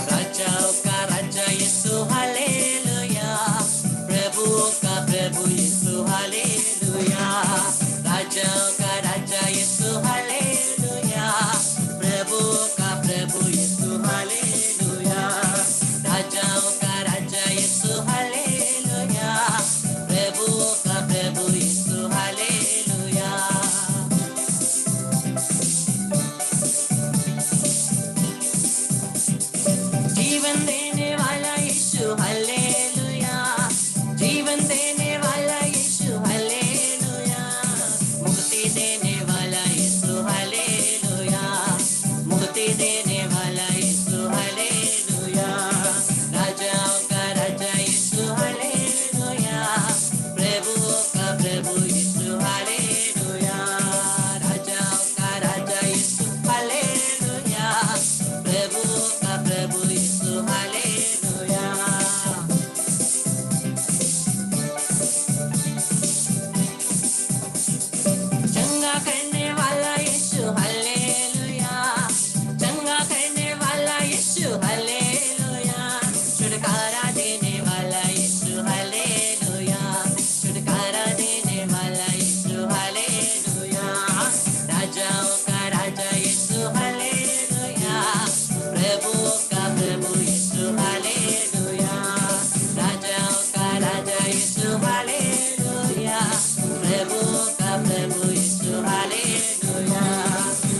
राजाओं का राजा यीशु हालेलुया, प्रभुओं का प्रभु यीशु हालेलुया। राजाओं का राजा यीशु हालेलुया, प्रभुओं का प्रभु यीशु हालेलुया। राजाओं का राजा यीशु हालेलुया, प्रभुओं का प्रभु यीशु हालेलुया। जीवन देने वाला यीशु हालेलुया, जीवन देने वाला यीशु हालेलुया, मुक्ति देने वाला यीशु हालेलुया, मुक्ति देने वाला यीशु हालेलुया। राजाओं का राजा यीशु हालेलुया, प्रभुओं का प्रभु यीशु हालेलुया। राजाओं का राजा यीशु हालेलुया, प्रभुओं का प्रभु यीशु हालेलुया। चंगा करने वाला यीशु हालेलुया, चंगा करने वाला यीशु हालेलुया, छुटकारा देने वाला यीशु हालेलुया, छुटकारा देने वाला यीशु हालेलुया। राजाओं का राजा यीशु हालेलुया, प्रभुओं का प्रभु यीशु हालेलुया। राजाओं का राजा यीशु हालेलुया, प्रभुओं का प्रभु Yeshu hallelujah.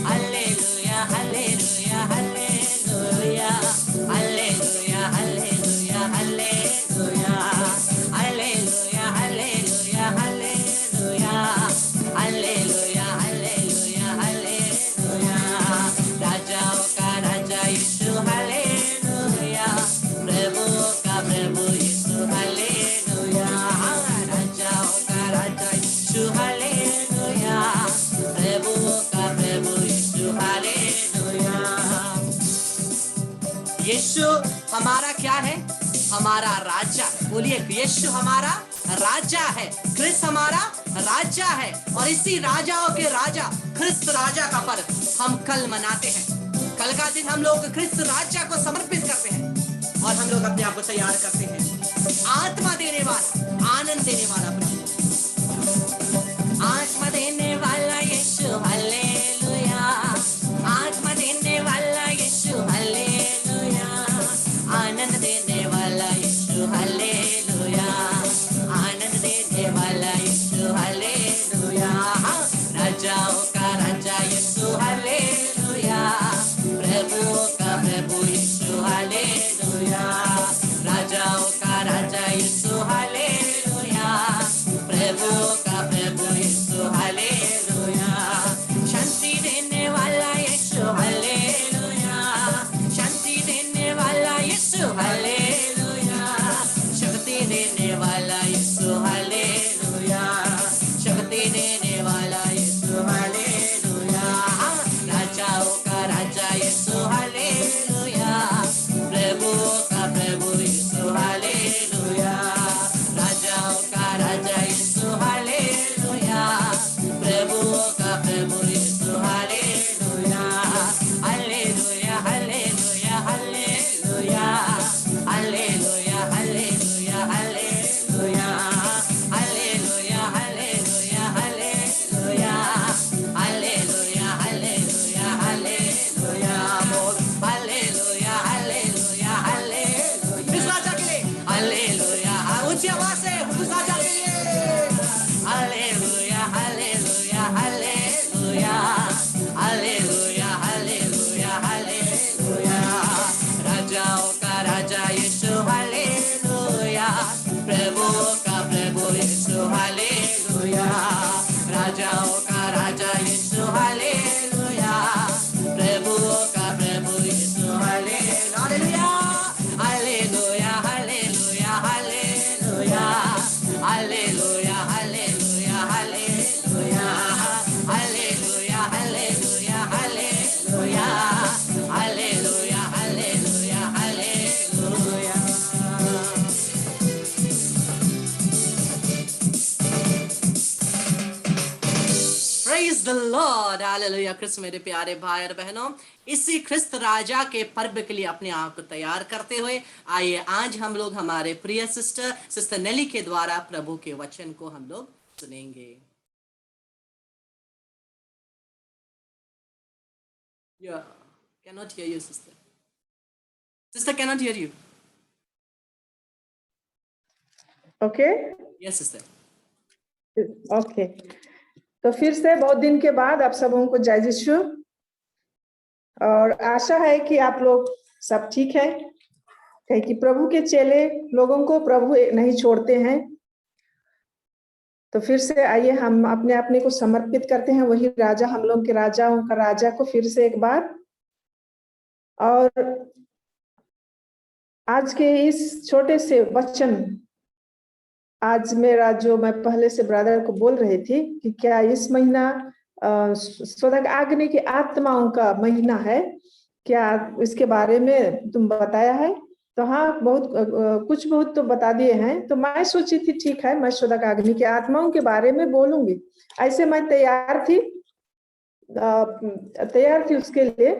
Hallelujah hallelujah hallelujah, hallelujah hallelujah hallelujah, hallelujah hallelujah hallelujah, hallelujah hallelujah hallelujah. राजाओं का राजा यीशु हालेलुया, प्रभुओं का प्रभु यीशु हालेलुया। राजाओं का राजा यीशु हालेलुया, प्रभुओं का प्रभु यीशु हालेलुया। यीशु हमारा क्या है? हमारा राजा। बोलिए, यीशु हमारा राजा है, क्रिस्त हमारा राजा है। और इसी राजाओं के राजा क्रिस्त राजा का पर्व हम कल मनाते हैं। कल का दिन हम लोग क्रिस्त राजा को समर्पित करते हैं और हम लोग अपने आप को तैयार करते हैं। आत्मा देने वाला, आनंद देने वाला प्रभु, आत्मा देने वाला यीशु हालेलुया, आत्मा देने वाला यीशु हालेलुया, आनंद देने वाला यीशु हालेलुया, आनंद देने वाला यीशु हालेलुया। राजाओं का राजा यीशु हालेलुया, प्रभुओं का प्रभु यीशु हालेलुया। राजाओं का राजा यीशु हालेलुया, प्रभुओं का प्रभु यीशु हालेलुया। शांति देने वाला यीशु हालेलुया, शांति देने वाला यीशु हालेलुया, शक्ति देने वाला Yeshu hallelujah. The lord, hallelujah. Krishna मेरे प्यारे भाई और बहनों, इसी ख्रिस्त राजा के पर्व के लिए अपने आप को तैयार करते हुए आइए आज हम लोग हमारे प्रिय सिस्टर नेली के द्वारा प्रभु के वचन को हम लोग सुनेंगे। Yeah, cannot hear you, sister. Sister cannot hear you. Okay Yes, sister. Okay तो फिर से बहुत दिन के बाद आप सबों को जय यीशु, और आशा है कि आप लोग सब ठीक है, कि प्रभु के चेले लोगों को प्रभु नहीं छोड़ते हैं। तो फिर से आइए हम अपने अपने को समर्पित करते हैं वही राजा, हम लोग के राजाओं का राजा को फिर से एक बार। और आज के इस छोटे से वचन, आज मेरा जो मैं पहले से ब्रदर को बोल रही थी कि क्या इस महीना स्वर्गाग्नि की आत्माओं का महीना है, क्या इसके बारे में तुम बताया है? तो हाँ, बहुत कुछ बहुत तो बता दिए हैं। तो मैं सोची थी ठीक है, मैं स्वर्गाग्नि की आत्माओं के बारे में बोलूंगी। ऐसे मैं तैयार थी उसके लिए।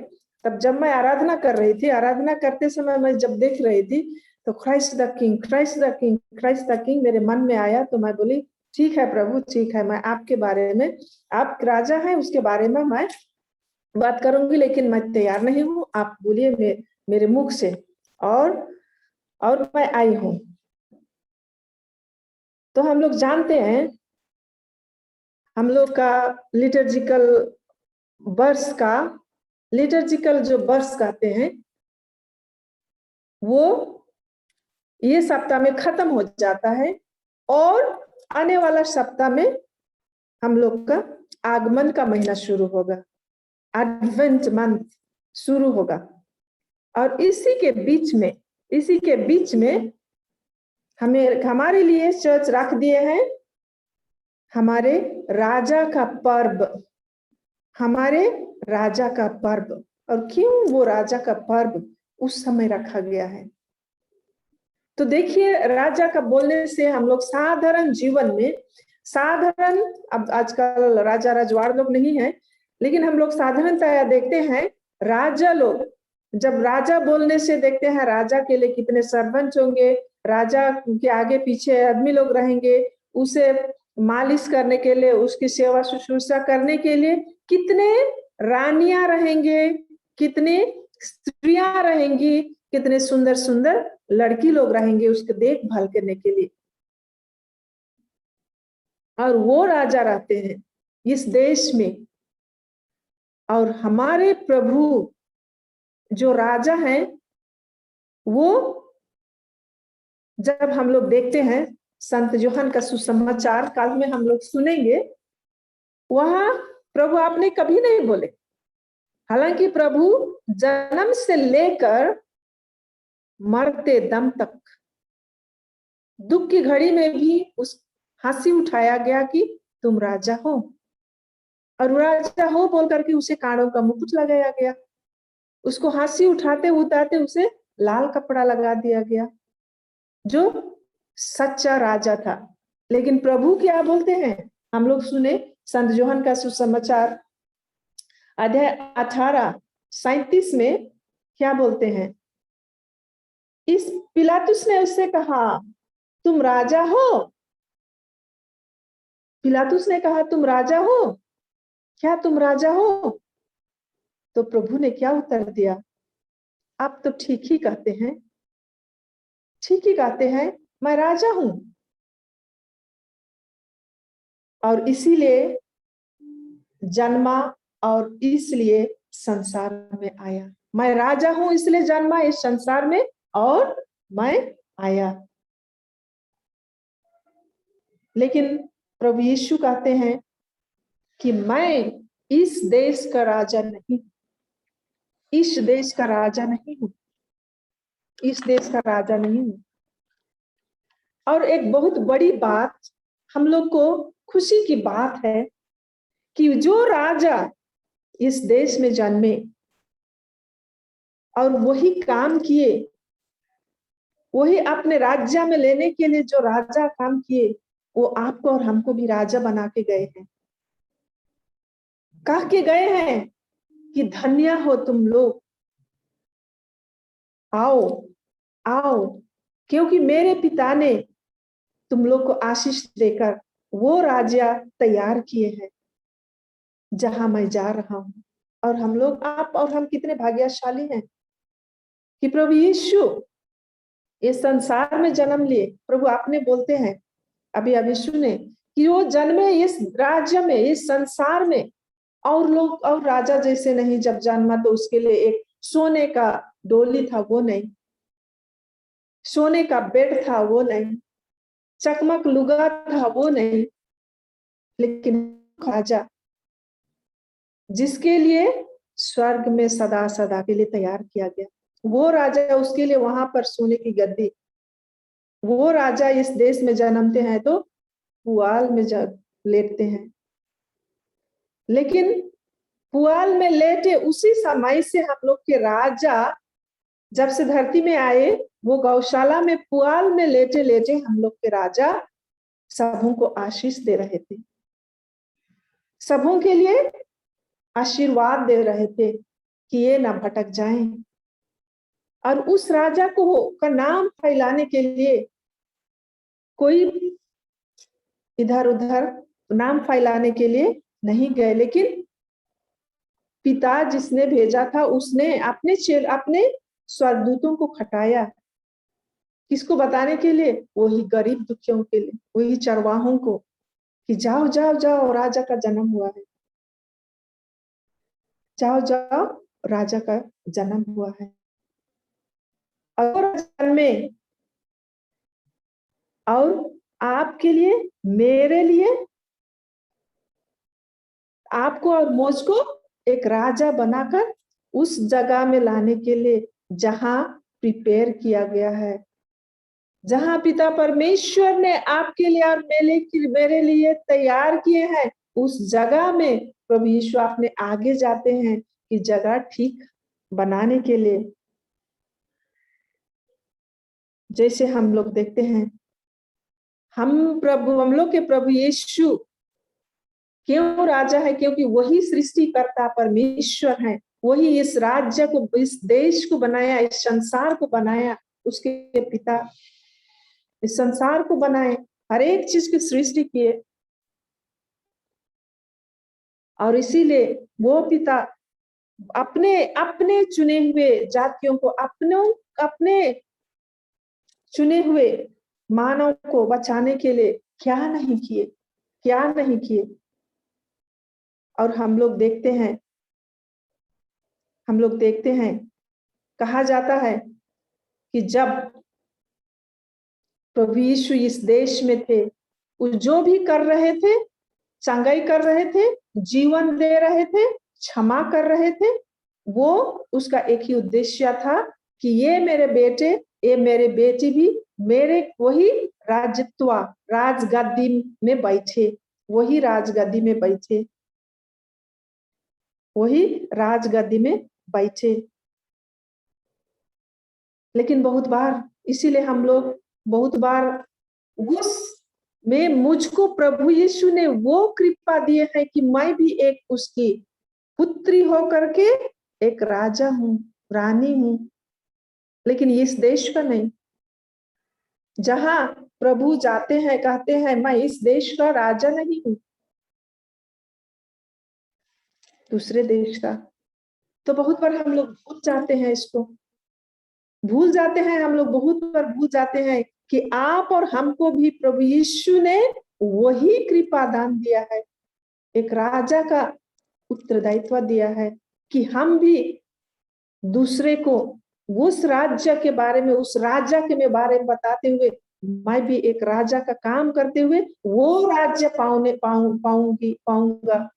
तब जब मैं आराधना कर रही थी, आराधना करते समय मैं जब देख रही थी तो Christ the king, Christ the king, Christ the king मेरे मन में आया। तो मैं बोली ठीक है प्रभु, ठीक है, मैं आपके बारे में, आप राजा हैं उसके बारे में मैं बात करूंगी, लेकिन मैं तैयार नहीं हूँ, आप बोलिए मेरे मुख से। और मैं आई हूँ। तो हम लोग जानते हैं, हम लोग का लिटर्जिकल जो वर्ष कहते हैं वो ये सप्ताह में खत्म हो जाता है, और आने वाला सप्ताह में हम लोग का आगमन का महीना शुरू होगा, एडवेंट मंथ शुरू होगा। और इसी के बीच में हमारे लिए चर्च रख दिए हैं हमारे राजा का पर्व, हमारे राजा का पर्व। और क्यों वो राजा का पर्व उस समय रखा गया है? तो देखिए, राजा का बोलने से हम लोग साधारण जीवन में, साधारण, अब आजकल राजा रजवाड़ लोग नहीं है, लेकिन हम लोग साधारणतया देखते हैं राजा लोग, जब राजा बोलने से देखते हैं राजा के लिए कितने सर्वंट होंगे, राजा के आगे पीछे आदमी लोग रहेंगे, उसे मालिश करने के लिए, उसकी सेवा शुश्रूषा करने के लिए कितने रानियां रहेंगे, कितने स्त्रियां रहेंगी, कितने सुंदर सुंदर लड़की लोग रहेंगे उसके देखभाल करने के लिए। और वो राजा रहते हैं इस देश में। और हमारे प्रभु जो राजा हैं, वो जब हम लोग देखते हैं संत यूहन्ना का सुसमाचार काल में हम लोग सुनेंगे, वहां प्रभु आपने कभी नहीं बोले, हालांकि प्रभु जन्म से लेकर मरते दम तक दुख की घड़ी में भी उस हंसी उठाया गया कि तुम राजा हो, और राजा हो बोल करके उसे कांडों का मुकुट लगाया गया, उसको हंसी उठाते उठाते उसे लाल कपड़ा लगा दिया गया, जो सच्चा राजा था। लेकिन प्रभु क्या बोलते हैं, हम लोग सुने संत यूहन्ना का सुसमाचार अध्याय 18:37 में क्या बोलते हैं? इस पिलातुस ने उससे कहा तुम राजा हो। पिलातुस ने कहा तुम राजा हो, क्या तुम राजा हो? तो प्रभु ने क्या उत्तर दिया? आप तो ठीक ही कहते हैं, ठीक ही कहते हैं, मैं राजा हूं, और इसीलिए जन्मा और इसलिए संसार में आया। मैं राजा हूं इसलिए जन्मा इस संसार में और मैं आया। लेकिन प्रभु यीशु कहते हैं कि मैं इस देश का राजा नहीं, इस देश का राजा नहीं हूं, इस देश का राजा नहीं हूं। और एक बहुत बड़ी बात, हम लोग को खुशी की बात है कि जो राजा इस देश में जन्मे और वही काम किए, वही अपने राज्य में लेने के लिए जो राजा काम किए, वो आपको और हमको भी राजा बना के गए हैं। कह के गए हैं कि धन्य हो तुम लोग, आओ आओ, क्योंकि मेरे पिता ने तुम लोग को आशीष देकर वो राज्य तैयार किए हैं जहां मैं जा रहा हूं। और हम लोग, आप और हम कितने भाग्यशाली हैं कि प्रभु यीशु इस संसार में जन्म लिए। प्रभु आपने बोलते हैं अभी अभी सुने कि वो जन्मे इस राज्य में, इस संसार में, और लोग और राजा जैसे नहीं। जब जन्मा तो उसके लिए एक सोने का डोली था, वो नहीं, सोने का बेड था, वो नहीं, चकमक लुगा था, वो नहीं, लेकिन राजा जिसके लिए स्वर्ग में सदा सदा के लिए तैयार किया गया, वो राजा, उसके लिए वहां पर सोने की गद्दी। वो राजा इस देश में जन्मते हैं तो पुआल में जब लेटते हैं, लेकिन पुआल में लेटे उसी समय से हम लोग के राजा जब से धरती में आए, वो गौशाला में पुआल में लेटे लेटे हम लोग के राजा सबों को आशीष दे रहे थे, सबों के लिए आशीर्वाद दे रहे थे कि ये ना भटक जाएं। और उस राजा को का नाम फैलाने के लिए कोई इधर उधर नाम फैलाने के लिए नहीं गए, लेकिन पिता जिसने भेजा था उसने अपने स्वर्गदूतों को खटाया। किसको बताने के लिए? वही गरीब दुखियों के लिए, वही चरवाहों को, कि जाओ जाओ जाओ, राजा का जन्म हुआ है, जाओ जाओ, राजा का जन्म हुआ है। और में और आपके लिए, मेरे लिए, आपको और मुझको एक राजा बनाकर उस जगह में लाने के लिए जहां प्रिपेयर किया गया है, जहां पिता परमेश्वर ने आपके लिए और मेरे लिए तैयार किए हैं, उस जगह में प्रभु यीशु अपने आगे जाते हैं कि जगह ठीक बनाने के लिए। जैसे हम लोग देखते हैं, हम लोग के प्रभु यीशु क्यों राजा है? क्योंकि वही सृष्टिकर्ता परमेश्वर है, वही इस राज्य को, इस देश को बनाया, इस संसार को बनाया, उसके पिता इस संसार को बनाए, हर एक चीज की सृष्टि किए। और इसीलिए वो पिता अपने अपने चुने हुए जातियों को, अपने चुने हुए मानव को बचाने के लिए क्या नहीं किए, क्या नहीं किए। और हम लोग देखते हैं, कहा जाता है कि जब प्रभु यीशु इस देश में थे, जो भी कर रहे थे, चंगाई कर रहे थे, जीवन दे रहे थे, क्षमा कर रहे थे, वो उसका एक ही उद्देश्य था कि ये मेरे बेटे, ये मेरे बेटी भी मेरे वही राजगद्दी में बैठे, वही राजगद्दी में बैठे, वही राजगद्दी में बैठे। लेकिन बहुत बार, इसीलिए हम लोग बहुत बार उस में मुझको प्रभु यीशु ने वो कृपा दिए है कि मैं भी एक उसकी पुत्री होकर के एक राजा हूं, रानी हूं, लेकिन इस देश का नहीं। जहां प्रभु जाते हैं, कहते हैं मैं इस देश का राजा नहीं हूं, दूसरे देश का। तो बहुत बार हम लोग भूल जाते हैं, इसको भूल जाते हैं, हम लोग बहुत बार भूल जाते हैं कि आप और हमको भी प्रभु यीशु ने वही कृपा दान दिया है, एक राजा का उत्तरदायित्व दिया है कि हम भी दूसरे को उस राज्य के बारे में, उस राजा के बारे में बताते हुए, मैं भी एक राजा का काम करते हुए वो राज्य पाऊंगा।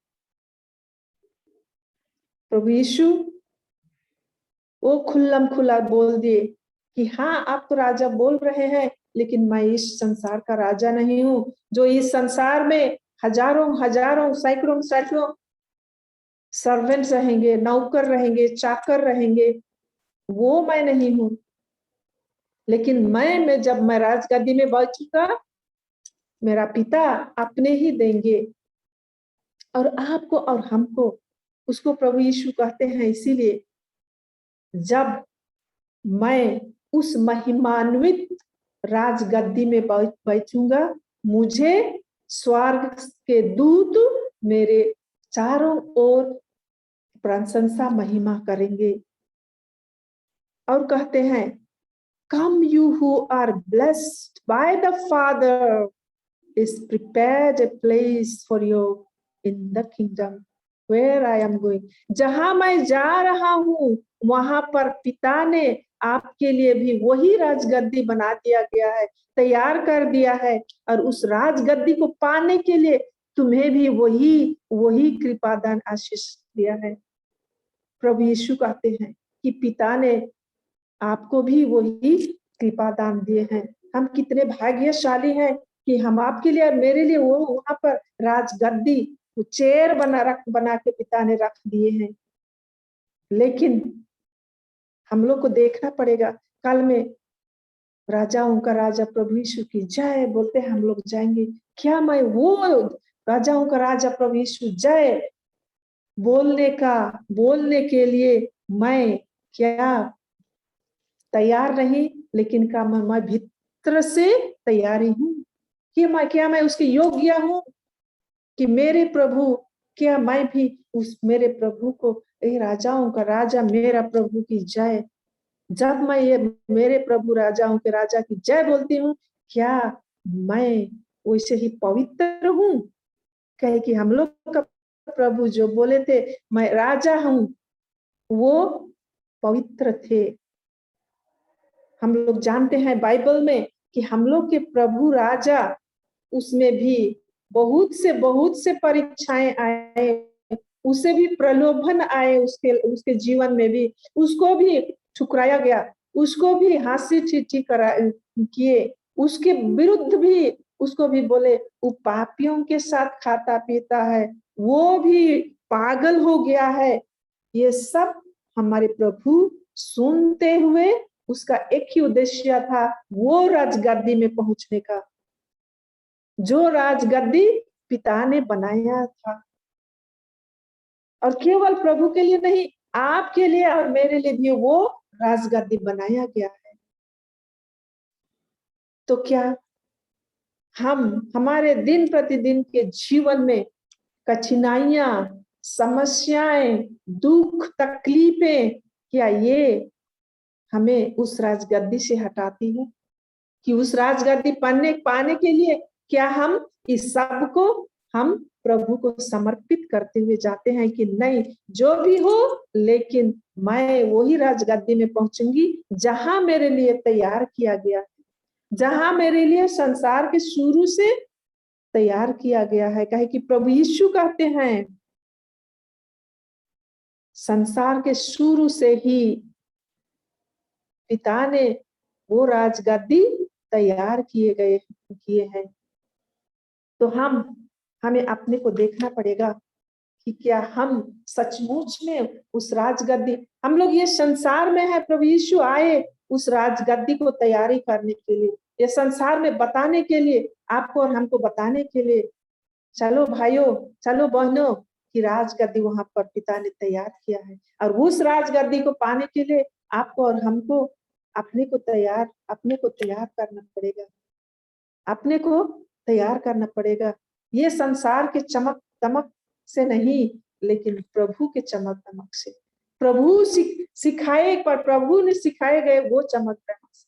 प्रभु यीशु वो खुल्लम खुला बोल दिए कि हाँ, आप तो राजा बोल रहे हैं, लेकिन मैं इस संसार का राजा नहीं हूं। जो इस संसार में हजारों हजारों सैकड़ों सैकड़ों सर्वेंट्स रहेंगे, नौकर रहेंगे, चाकर रहेंगे, वो मैं नहीं हूं। लेकिन मैं जब मैं राजगद्दी में बैठूंगा, मेरा पिता अपने ही देंगे और आपको और हमको, उसको प्रभु यीशु कहते हैं। इसीलिए जब मैं उस महिमान्वित राजगद्दी में बैठूंगा, मुझे स्वर्ग के दूत मेरे चारों ओर प्रशंसा महिमा करेंगे और कहते हैं, Come you who are blessed by the Father, is prepared a place for you in the kingdom where I am going. जहां मैं जा रहा हूं वहां पर पिता ने आपके लिए भी वही राजगद्दी बना दिया गया है, तैयार कर दिया है। और उस राजगद्दी को पाने के लिए तुम्हें भी वही कृपादान आशीष दिया है। प्रभु यीशु कहते हैं कि पिता ने आपको भी वही कृपादान दिए हैं। हम कितने भाग्यशाली हैं कि हम आपके लिए और मेरे लिए वो वहां पर राजगद्दी, चेयर बना के पिता ने रख दिए हैं। लेकिन हम लोग को देखना पड़ेगा, कल में राजाओं का राजा प्रभु यीशु की जय बोलते हम लोग जाएंगे। क्या मैं वो राजाओं का राजा प्रभु यीशु जय बोलने के लिए मैं क्या तैयार नहीं? लेकिन क्या मैं भीतर से तैयारी हूँ कि क्या मैं उसके योग्य हूँ कि मेरे प्रभु, क्या मैं भी उस मेरे प्रभु को, ए राजाओं का राजा मेरा प्रभु की जय, जब मैं ये मेरे प्रभु राजाओं के राजा की जय बोलती हूँ, क्या मैं वैसे ही पवित्र हूँ? कहे कि हम लोग का प्रभु जो बोले थे मैं राजा हूँ, वो पवित्र थे। हम लोग जानते हैं बाइबल में कि हम लोग के प्रभु राजा, उसमें भी बहुत से परीक्षाएं आए, उसे भी प्रलोभन आए, उसके जीवन में भी उसको भी ठुकराया गया, उसको भी हांसी ठीठी किए, उसके विरुद्ध भी उसको भी बोले वो पापियों के साथ खाता पीता है, वो भी पागल हो गया है। ये सब हमारे प्रभु सुनते हुए उसका एक ही उद्देश्य था, वो राजगद्दी में पहुंचने का, जो राजगद्दी पिता ने बनाया था। और केवल प्रभु के लिए नहीं, आपके लिए और मेरे लिए भी वो राजगद्दी बनाया गया है। तो क्या हम हमारे दिन प्रतिदिन के जीवन में कठिनाइयां, समस्याएं, दुख, तकलीफें, क्या ये हमें उस राजगद्दी से हटाती है? कि उस राजगद्दी पाने के लिए क्या हम इस सब को हम प्रभु को समर्पित करते हुए जाते हैं कि नहीं, जो भी हो लेकिन मैं वही राजगद्दी में पहुंचूंगी जहां मेरे लिए तैयार किया गया है, जहां मेरे लिए संसार के शुरू से तैयार किया गया है। कहे कि प्रभु यीशु कहते हैं, संसार के शुरू से ही पिता ने वो राजगद्दी तैयार किए हैं। तो हमें अपने को देखना पड़ेगा कि क्या हम सचमुच में उस राजगद्दी, हम लोग ये संसार में है, प्रभु यीशु आए उस राजगद्दी को तैयारी करने के लिए, ये संसार में बताने के लिए, आपको और हमको बताने के लिए, चलो भाइयों, चलो बहनों, कि राजगद्दी वहां पर पिता ने तैयार किया है। और उस राजगद्दी को पाने के लिए आपको और हमको अपने को तैयार करना पड़ेगा, अपने को तैयार करना पड़ेगा। ये संसार के चमक दमक से नहीं, लेकिन प्रभु के चमक दमक से, प्रभु प्रभु ने सिखाए गए वो चमक दमक से।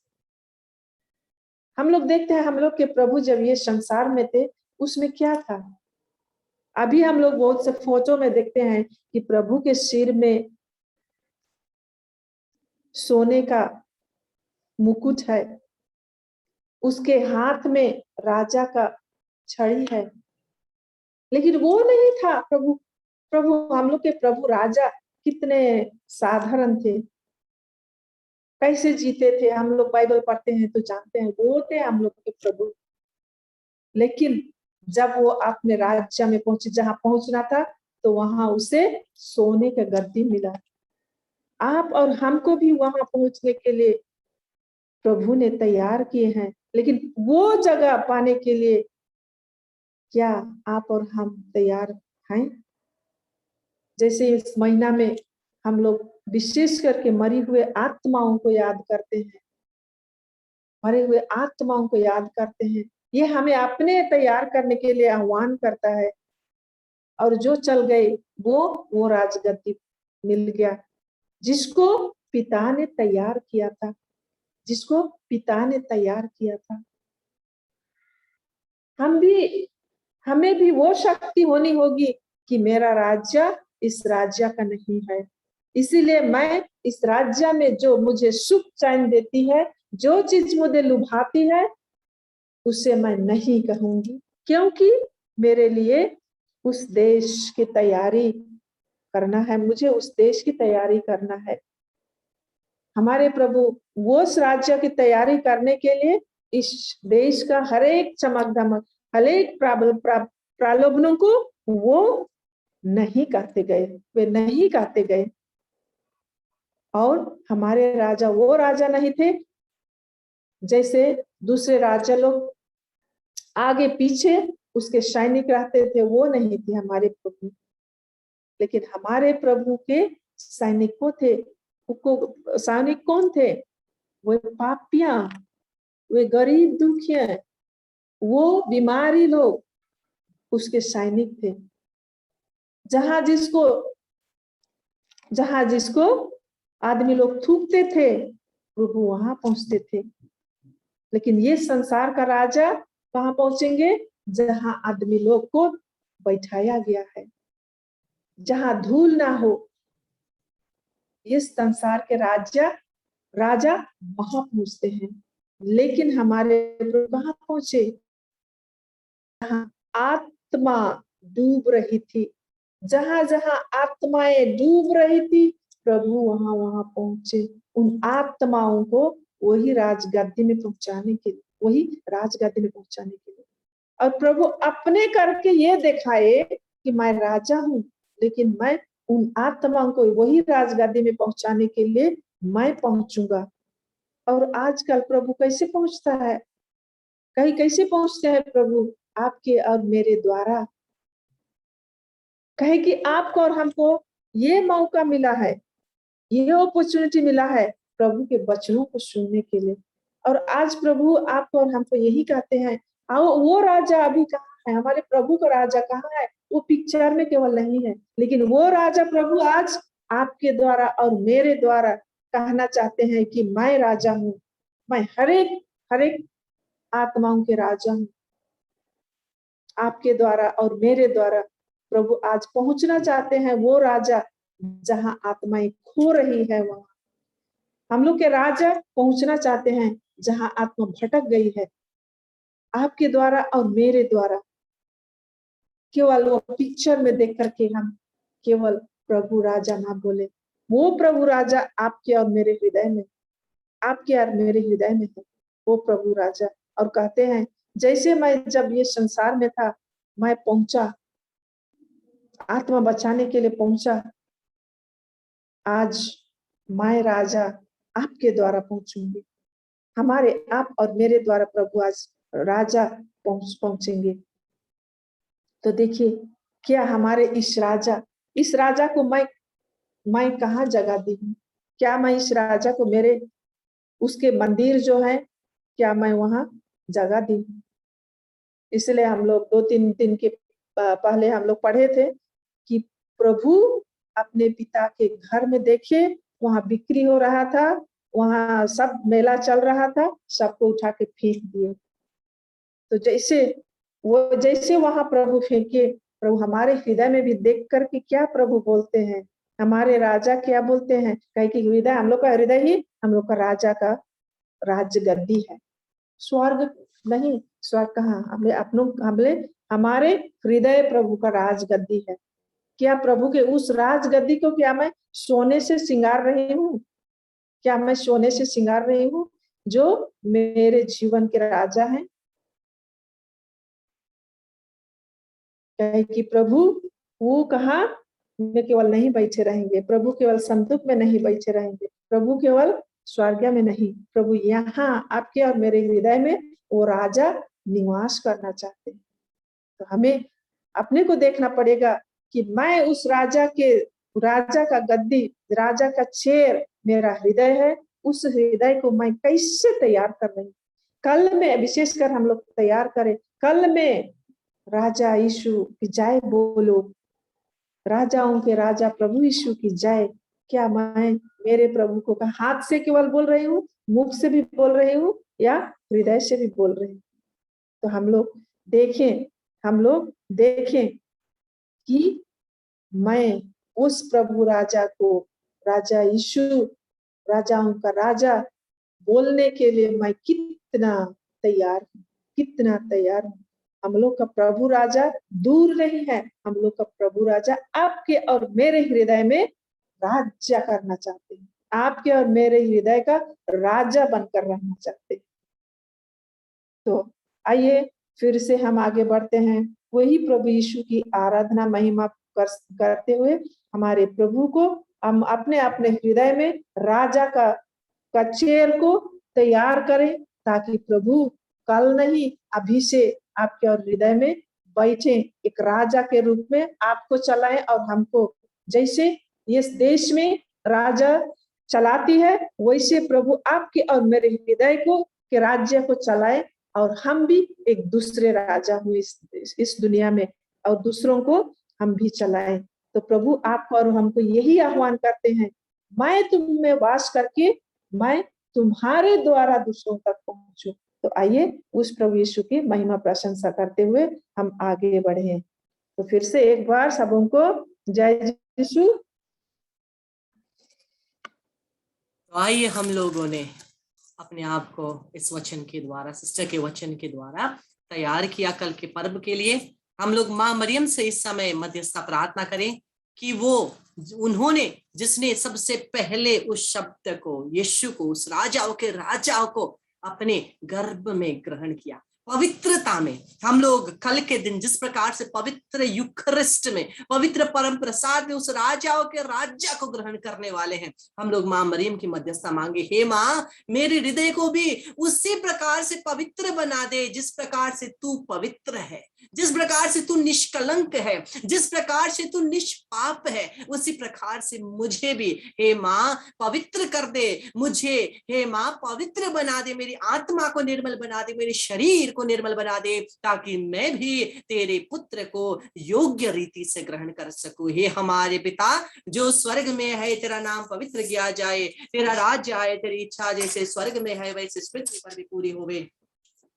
हम लोग देखते हैं, हम लोग के प्रभु जब ये संसार में थे उसमें क्या था? अभी हम लोग बहुत से फोटो में देखते हैं कि प्रभु के सिर में सोने का मुकुट है, उसके हाथ में राजा का छड़ी है। लेकिन वो नहीं था प्रभु हम लोग के प्रभु राजा कितने साधारण थे, कैसे जीते थे। हम लोग बाइबल पढ़ते हैं तो जानते हैं, वो थे हम लोग के प्रभु। लेकिन जब वो अपने राज्य में पहुंचे, जहां पहुंचना था, तो वहां उसे सोने का गद्दी मिला। आप और हमको भी वहां पहुंचने के लिए प्रभु ने तैयार किए हैं, लेकिन वो जगह पाने के लिए क्या आप और हम तैयार हैं। जैसे इस महीना में हम लोग विशेष करके मरी हुए आत्माओं को याद करते हैं, मरे हुए आत्माओं को याद करते हैं। ये हमें अपने तैयार करने के लिए आह्वान करता है। और जो चल गए वो राजगद्दी मिल गया, जिसको पिता ने तैयार किया था, जिसको पिता ने तैयार किया था। हमें भी वो शक्ति होनी होगी कि मेरा राज्य इस राज्य का नहीं है, इसीलिए मैं इस राज्य में जो मुझे सुख चैन देती है, जो चीज मुझे लुभाती है, उसे मैं नहीं कहूंगी, क्योंकि मेरे लिए उस देश की तैयारी करना है, मुझे उस देश की तैयारी करना है। हमारे प्रभु वो उस राज्य की तैयारी करने के लिए इस देश का हर एक चमक दमक, हर एक प्रलोभनों को वो नहीं कहते गए, वे नहीं कहते गए। और हमारे राजा वो राजा नहीं थे जैसे दूसरे राजा लोग आगे पीछे उसके सैनिक रहते थे, वो नहीं थे हमारे प्रभु। लेकिन हमारे प्रभु के सैनिकों थे, सैनिक कौन थे? वो पापियां, वे गरीब दुखिया, वो बीमारी लोग उसके सैनिक थे। जहां जिसको आदमी लोग थूकते थे, प्रभु वहां पहुंचते थे। लेकिन ये संसार का राजा कहाँ पहुंचेंगे? जहां आदमी लोग को बैठाया गया है, जहां धूल ना हो। इस संसार के राजा वहां पहुंचते हैं। लेकिन हमारे प्रभु कहाँ पहुंचे? जहां आत्मा डूब रही थी, जहां जहां आत्माएं डूब रही थी, प्रभु वहां वहां पहुंचे, उन आत्माओं को वही राजगद्दी में पहुंचाने के लिए, वही राजगद्दी में पहुंचाने के लिए। और प्रभु अपने करके ये दिखाए कि मैं राजा हूँ, लेकिन मैं उन आत्माओं को वही राजगद्दी में पहुंचाने के लिए मैं पहुंचूंगा। और आजकल प्रभु कैसे पहुंचता है? कहीं कैसे पहुंचते हैं प्रभु? आपके और मेरे द्वारा। कहे कि आपको और हमको ये मौका मिला है, ये अपॉर्चुनिटी मिला है प्रभु के वचनों को सुनने के लिए। और आज प्रभु आपको और हमको यही कहते हैं, आओ, वो राजा अभी कहाँ है? हमारे प्रभु का राजा कहाँ है? वो पिक्चर में केवल नहीं है, लेकिन वो राजा प्रभु आज आपके द्वारा और मेरे द्वारा कहना चाहते हैं कि मैं राजा हूँ, मैं हर एक आत्माओं के राजा हूँ। आपके द्वारा और मेरे द्वारा प्रभु आज पहुंचना चाहते हैं वो राजा जहां आत्माएं खो रही है। वहां हम लोग के राजा पहुंचना चाहते हैं जहां आत्मा भटक गई है। आपके द्वारा और मेरे द्वारा केवल वो पिक्चर में देख करके हम केवल प्रभु राजा ना बोले, वो प्रभु राजा आपके और मेरे हृदय में, आपके और मेरे हृदय में है वो प्रभु राजा। और कहते हैं जैसे मैं जब ये संसार में था, मैं पहुंचा, आत्मा बचाने के लिए पहुंचा, आज मैं राजा आपके द्वारा पहुंचूंगी। हमारे आप और मेरे द्वारा प्रभु आज राजा पहुंचेंगे। तो देखिए क्या हमारे इस राजा को मैं कहाँ जगह दी हूँ? क्या मैं इस राजा को मेरे उसके मंदिर जो है, क्या मैं वहां जगह दी हूँ? इसलिए हम लोग 2-3 दिन के पहले हम लोग पढ़े थे कि प्रभु अपने पिता के घर में देखे, वहां बिक्री हो रहा था, वहां सब मेला चल रहा था, सबको उठा के फेंक दिए। तो जैसे वहां प्रभु फेंके, प्रभु हमारे हृदय में भी देख करके क्या प्रभु बोलते हैं, हमारे राजा क्या बोलते हैं? कहे कि हृदय, हम लोग का हृदय ही हम लोग का राजा का राज गद्दी है, स्वर्ग नहीं। स्वर्ग कहाँ? हमारे हृदय प्रभु का राज गद्दी है। क्या प्रभु के उस राज गद्दी को क्या मैं सोने से सिंगार रही हूँ? क्या मैं सोने से सिंगार रही हूँ जो मेरे जीवन के राजा हैं? कहे कि प्रभु वो कहा में केवल नहीं बैठे रहेंगे, प्रभु केवल संदूक में नहीं बैठे रहेंगे, प्रभु केवल स्वर्ग में नहीं, प्रभु यहाँ आपके और मेरे हृदय में वो राजा निवास करना चाहते हैं। तो हमें अपने को देखना पड़ेगा कि मैं उस राजा का गद्दी, राजा का चेयर मेरा हृदय है, उस हृदय को मैं कैसे तैयार कर रही हूँ। कल में विशेषकर हम लोग तैयार करें, कल में राजा यीशु की जय बोलो, राजाओं के राजा प्रभु यीशु की जय। क्या मैं मेरे प्रभु को हाथ से केवल बोल रही हूँ, मुख से भी बोल रही हूँ, या हृदय से भी बोल रही हूँ? तो हम लोग देखें कि मैं उस प्रभु राजा को, राजा यीशु, राजाओं का राजा बोलने के लिए मैं कितना तैयार हूँ, कितना तैयार हूँ। हम लोग का प्रभु राजा दूर नहीं है, हम लोग का प्रभु राजा आपके और मेरे हृदय में राज्य करना चाहते हैं, आपके और मेरे हृदय का राजा बनकर रहना चाहते हैं। तो आइए फिर से हम आगे बढ़ते हैं, वही प्रभु यीशु की आराधना महिमा करते हुए हमारे प्रभु को हम अपने अपने हृदय में राजा का चेयर को तैयार करें, ताकि प्रभु कल नहीं अभी से आपके और हृदय में बैठे, एक राजा के रूप में आपको चलाएं, और हमको जैसे इस देश में राजा चलाती है वैसे प्रभु आपके और मेरे हृदय को के राज्य को चलाए, और हम भी एक दूसरे राजा हुए इस दुनिया में, और दूसरों को हम भी चलाएं। तो प्रभु आपको और हमको यही आह्वान करते हैं, मैं तुम में वास करके मैं तुम्हारे द्वारा दूसरों तक पहुंचूं। तो आइए उस प्रभु यीशु की महिमा प्रशंसा करते हुए हम आगे बढ़े। तो फिर से एक बार सबों को जय यीशु। तो आइए हम लोगों ने अपने आप को इस वचन के द्वारा, सिस्टर के वचन के द्वारा तैयार किया कल के पर्व के लिए। हम लोग माँ मरियम से इस समय मध्यस्थता प्रार्थना करें कि उन्होंने जिसने सबसे पहले उस शब्द को, यीशु को, उस राजाओं के राजाओं को अपने गर्भ में ग्रहण किया, पवित्रता में। हम लोग कल के दिन जिस प्रकार से पवित्र यूखरिस्ट में, पवित्र परम प्रसाद में उस राजाओं के राज्य को ग्रहण करने वाले हैं, हम लोग माँ मरियम की मध्यस्थता मांगे, हे माँ मेरे हृदय को भी उसी प्रकार से पवित्र बना दे जिस प्रकार से तू पवित्र है, जिस प्रकार से तू निष्कलंक है, जिस प्रकार से तू निष्पाप है, उसी प्रकार से मुझे भी हे माँ पवित्र कर दे। मुझे हे माँ पवित्र बना दे, मेरी आत्मा को निर्मल बना दे, मेरे शरीर को निर्मल बना दे, ताकि मैं भी तेरे पुत्र को योग्य रीति से ग्रहण कर सकूं। हे हमारे पिता जो स्वर्ग में है, तेरा नाम पवित्र किया जाए, तेरा राज्य आए, तेरी इच्छा जैसे स्वर्ग में है वैसे पृथ्वी पर भी पूरी होवे।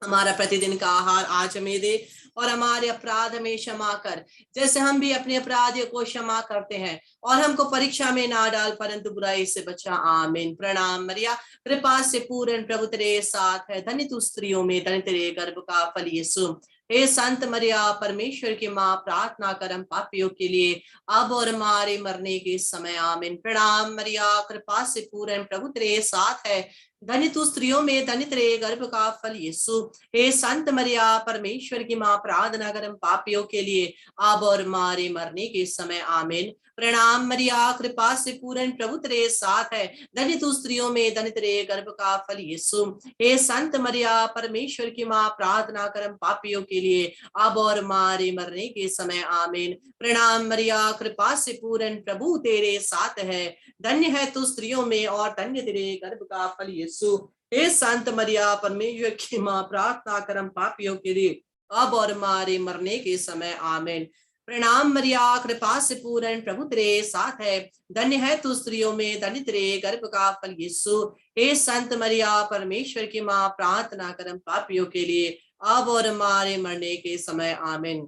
हमारा प्रतिदिन का आहार आज हमें दे, और हमारे अपराध में क्षमा कर जैसे हम भी अपने अपराधियों को क्षमा करते हैं, और हमको परीक्षा में ना डाल परंतु बुराई से बचा। आमीन। प्रणाम मरिया, कृपा से पूर्ण प्रभु तेरे साथ है, धन्य तू स्त्रियों में, धन्य तेरे गर्भ का फल यीशु। हे संत मरिया परमेश्वर की माँ, प्रार्थना कर हम पापियों के लिए अब और हमारे मरने के समय। आमीन। प्रणाम मरिया, कृपा से पूर्ण प्रभु तेरे साथ है, धन्य तू स्त्रियों में, धन्य तेरे गर्भ का फल यीशु। हे संत मरिया परमेश्वर की माँ, प्रार्थना कर हम पापियों के लिए अब और हमारे मरने के समय। आमीन। प्रणाम मरिया, कृपा से पूर्ण प्रभु तेरे साथ है, धन्य तू स्त्रियों में, धन्य तेरे गर्भ का फल यीशु। हे संत मरिया परमेश्वर की माँ, प्रार्थना कर हम पापियों के लिए अब और हमारे मरने के समय। आमीन। प्रणाम मरिया, कृपा से पूर्ण प्रभु तेरे साथ है, धन्य है तू स्त्रियों में और धन्य तेरे गर्भ का फल यीशु। हे संत मरिया परमेश्वर की माँ, प्रार्थना कर हम पापियों के लिए अब और हमारे मरने के समय। आमीन। प्रणाम मरिया, कृपा से पूर्ण प्रभु तेरे साथ है, धन्य है तू स्त्रियों में, धन्य तेरे गर्भ का फल यीशु। हे संत मरिया परमेश्वर की माँ, प्रार्थना कर हम पापियों के लिए अब और हमारे मरने के समय। आमीन।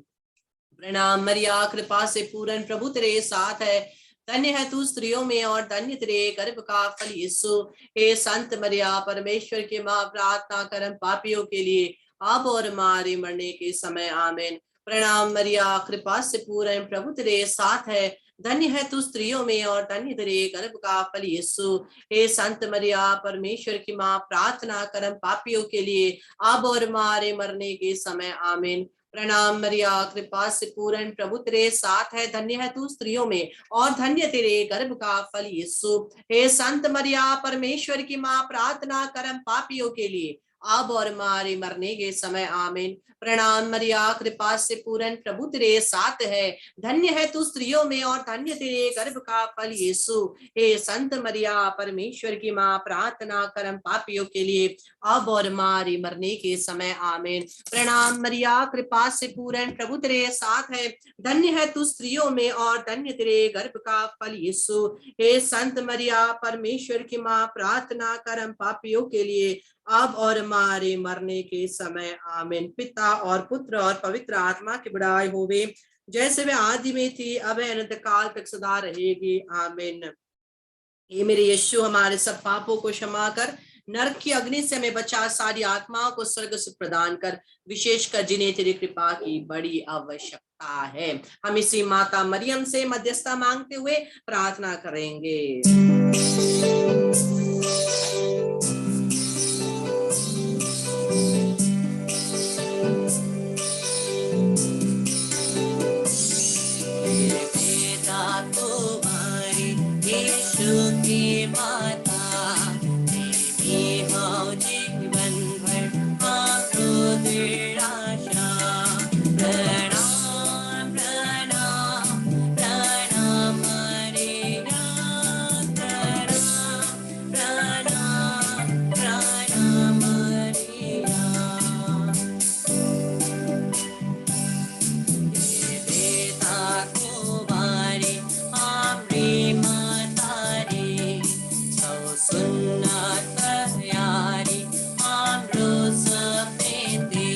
प्रणाम मरिया, कृपा से पूर्ण प्रभु तेरे साथ है, धन्य है तू स्त्रियों में और धन्य तेरे गर्भ का फल यीशु। हे संत मरिया परमेश्वर की माँ, प्रार्थना कर हम पापियों के लिए अब और हमारे मरने के समय। आमीन। प्रणाम मरिया, कृपा से पूर्ण प्रभु तेरे साथ है, धन्य है तू स्त्रियों में और धन्य तेरे गर्भ का फल यीशु। हे संत मरिया परमेश्वर की माँ, प्रार्थना कर हम पापियों के लिए अब और हमारे मरने के समय। आमीन। प्रणाम मरिया, कृपा से पूर्ण प्रभु तेरे साथ है, धन्य है तू स्त्रियों में और धन्य तेरे गर्भ का फल यीशु। हे संत मरिया परमेश्वर की माँ, प्रार्थना कर हम पापियों के लिए अब और हमारे मरने के समय आमीन। प्रणाम मरिया, कृपा से पूर्ण, प्रभु तेरे साथ है, धन्य है तू स्त्रियों में और धन्य तेरे गर्भ का फल यीशु। हे संत मरिया, परमेश्वर की माँ, प्रार्थना कर हम पापियों के लिए, अब और हमारे मरने के समय आमीन। प्रणाम मरिया, कृपा से पूर्ण, प्रभु तेरे साथ है, धन्य है तू स्त्रियों में और धन्य तेरे गर्भ का फल यीशु। हे संत मरिया, परमेश्वर की माँ, प्रार्थना कर हम पापियों के लिए, अब और हमारे मरने के समय आमीन। पिता और पुत्र और पवित्र आत्मा की बड़ाई होवे, जैसे वे आदि में थी, अब अनंत काल तक सदा रहेगी आमीन। ये मेरे यीशु, हमारे सब पापों को क्षमा कर, नरक की अग्नि से हमें बचा, सारी आत्माओं को स्वर्ग सुख प्रदान कर, विशेषकर जिन्हें तेरी कृपा की बड़ी आवश्यकता है। हम इसी माता मरियम से मध्यस्थता मांगते हुए प्रार्थना करेंगे। यीशु की माता, तेरी हो जीवन भर आपको निराशा। प्रणाम प्रणाम प्रणाम मरिया, प्रणाम प्रणाम प्रणाम मरिया। बेटा को बारी हमरी माता रे, छौ सुन्ना तैयारी हमरो सपेते।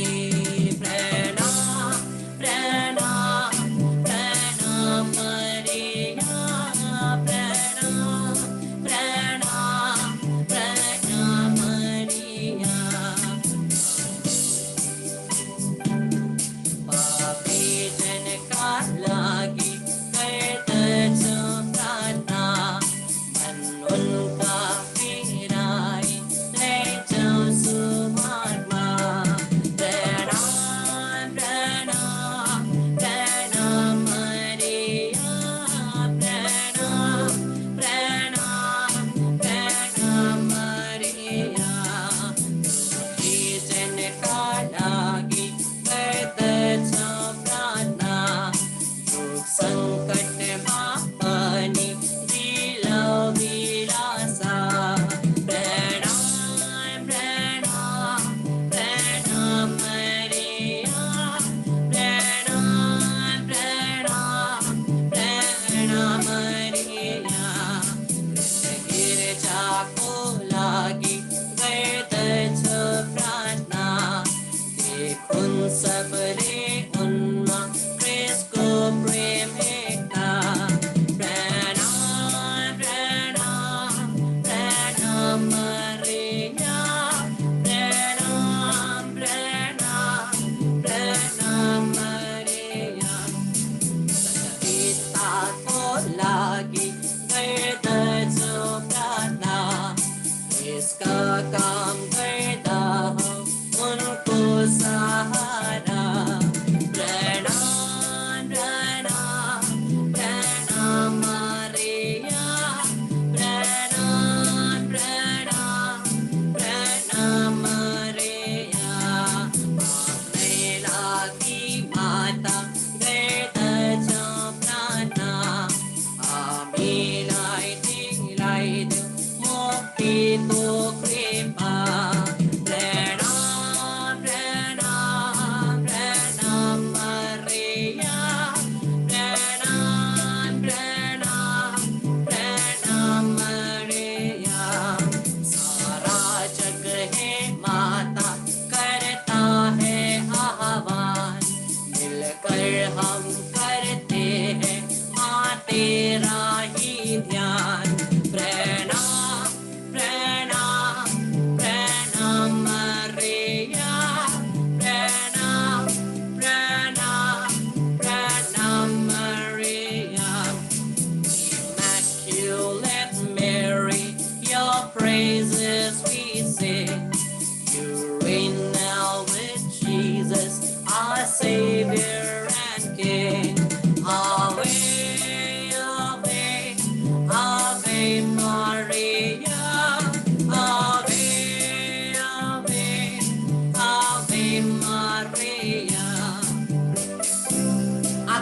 प्रणाम प्रणाम प्रणाम मरिया, प्रणाम प्रणाम प्रणाम मरिया। पापी जन का लागी करत जो प्रार्थना, मन उनका फिराई ले जाओ सुमात्मा। प्रणाम प्रणाम प्रणाम मरिया, प्रणाम प्रणाम प्रणाम मरिया। जन का लागी करत जो प्रार्थना, दुख संकट मापनी दिलो विलासा। प्रणाम प्रणाम प्रणाम मरिया, प्रणाम प्रणाम प्रणाम मरिया। गिरजा को लागी करत जो प्रार्थना, देखुन सब रे उन्मा क्रिस्को प्रेम एकता। प्रणाम प्रणाम प्रणाम मरिया, प्रणाम प्रणाम प्रणाम मरिया। पिता को लागी करत जो प्रार्थना, इसका काम करता हो उनको सहारा। प्रणाम प्रणाम प्रणाम मरिया, प्रणाम प्रणाम प्रणाम मरिया। महिला की माता करत जो प्रार्थना, आमीन लाइट मुक्ति तो कृपा। प्रणाम प्रणाम प्रणाम मरिया, प्रणाम प्रणाम प्रणाम मरिया। सारा जग है माता करता है आह्वान, मिलकर हम करते हैं माँ तेरा ही ध्यान। प्रणाम प्रणाम प्रणाम मरिया, प्रणाम प्रणाम प्रणाम मरिया। Immaculate Mary, your praises we sing. You reign now with Jesus, our Savior and King.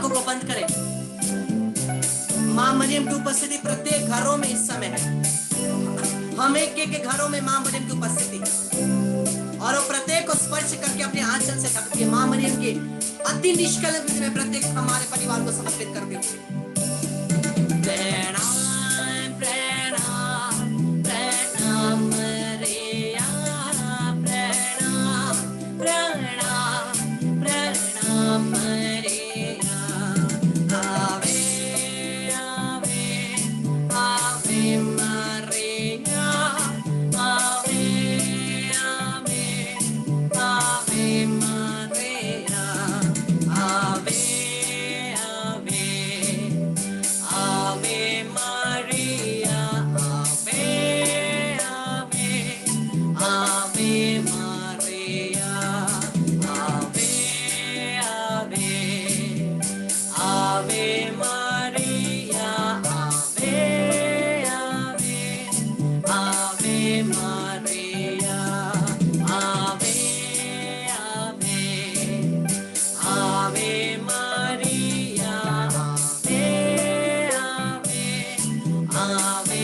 आंखों को बंद करें। माँ मरियम की उपस्थिति प्रत्येक घरों में इस समय है। हम एक के घरों में माँ मरियम की उपस्थिति, और वो प्रत्येक को स्पर्श करके अपने आंचल से ढक के माँ मरियम के अति निष्कलंक में प्रत्येक हमारे परिवार को समर्पित करते हुए प्रणाम प्रणाम प्रणाम मरिया, प्रणाम प्रणाम प्रणाम मरिया। आवे आवे आवे मरिया, आवे आवे आवे मरिया, आवे आवे आवे मरिया, आवे आवे आवे मरिया, आवे आवे आवे मरिया, आवे आवे आवे मरिया, आवे आवे आवे मरिया, आवे आवे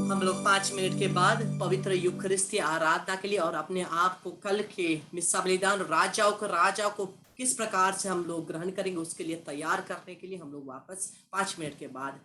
हम लोग 5 मिनट के बाद पवित्र यूखरिस्ती आराधना के लिए और अपने आप को कल के मिस्सा बलिदान राजाओं को किस प्रकार से हम लोग ग्रहण करेंगे उसके लिए तैयार करने के लिए हम लोग वापस 5 मिनट के बाद